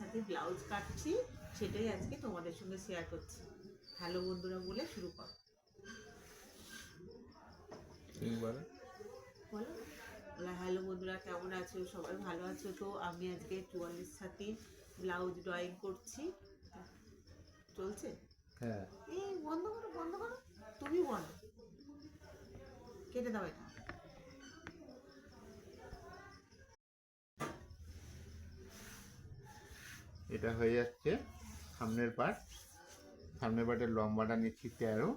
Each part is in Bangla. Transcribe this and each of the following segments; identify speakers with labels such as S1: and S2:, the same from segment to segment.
S1: সাথে ব্লাউজ কাটছি, সেটাই আজকে তোমাদের সঙ্গে শেয়ার করছি। হ্যালো বন্ধুরা বলে শুরু করো। বলো হ্যালো বন্ধুরা, কেমন আছো? সবাই ভালো আছো তো? আমি আজকে 44 সাথে ব্লাউজ ড্রয়িং করছি। চলছে? হ্যাঁ। এই বন্ধ করো, বন্ধ করো, তুমি বলো, কেটে দাও এটা।
S2: এটা হয়ে যাচ্ছে সামনের পার্টের লম্বাটা নিচ্ছি 13।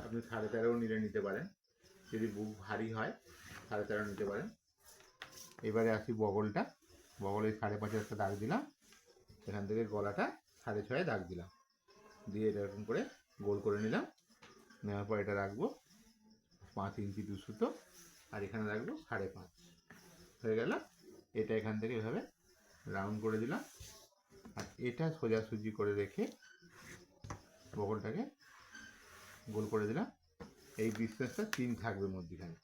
S2: আপনি 13.5 নিলে নিতে পারেন, যদি বুক ভারী হয় 13.5 নিতে পারেন। এবারে আসি বগলে 5.5 একটা দাগ দিলাম, এখান থেকে গলাটা 6.5 দাগ দিলাম, দিয়ে এটা এরকম করে গোল করে নিলাম। নেওয়ার পর এটা রাখবো 5 ইঞ্চি 2 সুতো, আর এখানে রাখবো 5.5। হয়ে গেল। এটা এখান থেকে এভাবে রাউন্ড করে দিলাম, আর এটা সোজাসুজি করে রেখে বগলটাকে গোল করে দিলাম। এই ডিসটেন্সটা 3 থাকবে মধ্যখানে।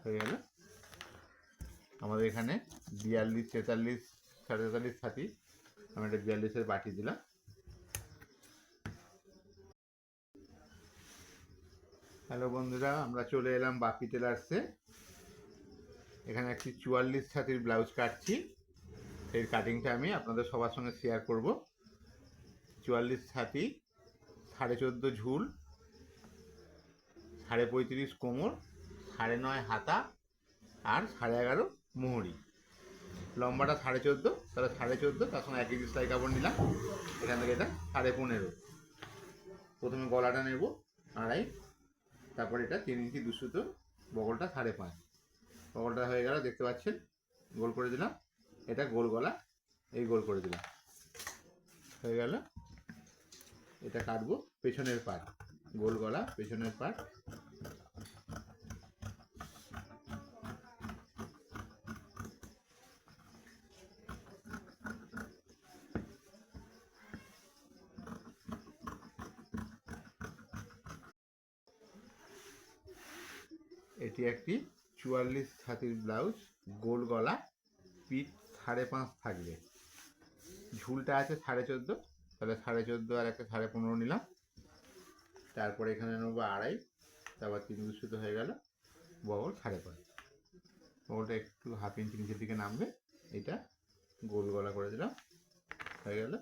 S2: হয়ে গেল। আমাদের এখানে 42, 43, 43.5 ছাতি, আমি একটা 42-এর বাটি দিলাম। হ্যালো বন্ধুরা, আমরা চলে এলাম বাপি টেলার্সে। এখানে একটি 44 ছাতির ব্লাউজ কাটছি, এর কাটিংটা আমি আপনাদের সবার সঙ্গে শেয়ার করব। 44 ছাতি, 14.5 ঝুল, 35.5 কোমর, 9.5 হাতা, আর 11.5 মোহরি। লম্বাটা 14.5, তাহলে 14.5, তার সঙ্গে 1 ইঞ্চি সেলাই কাপড় নিলাম। এখান থেকে এটা 15.5। প্রথমে গলাটা নেব 2.5, তারপর এটা 3 ইঞ্চি 2 সুতো, বগলটা 5.5। বগলটা হয়ে গেল, দেখতে পাচ্ছেন, গোল করে দিলাম। এটা গোল গলা, এই গোল করে দিলাম। হয়ে গেল। এটা কাটবো পেছনের পার্ট, গোল গলা পেছনের পার্ট। এটি একটি 44 ছাতির ব্লাউজ, গোল গলা, পিঠ 5.5 থাকবে। ঝুলটা আছে 14.5, তাহলে 14.5 আর একটা 15.5 নিলাম। তারপরে এখানে নেবো 2.5, তারপর 3 সুতো হয়ে গেল। বগল 5.5, বগলটা একটু 1/2 ইঞ্চি নিচের দিকে নামবে। এটা গোল গলা করে দিলাম। হয়ে গেল।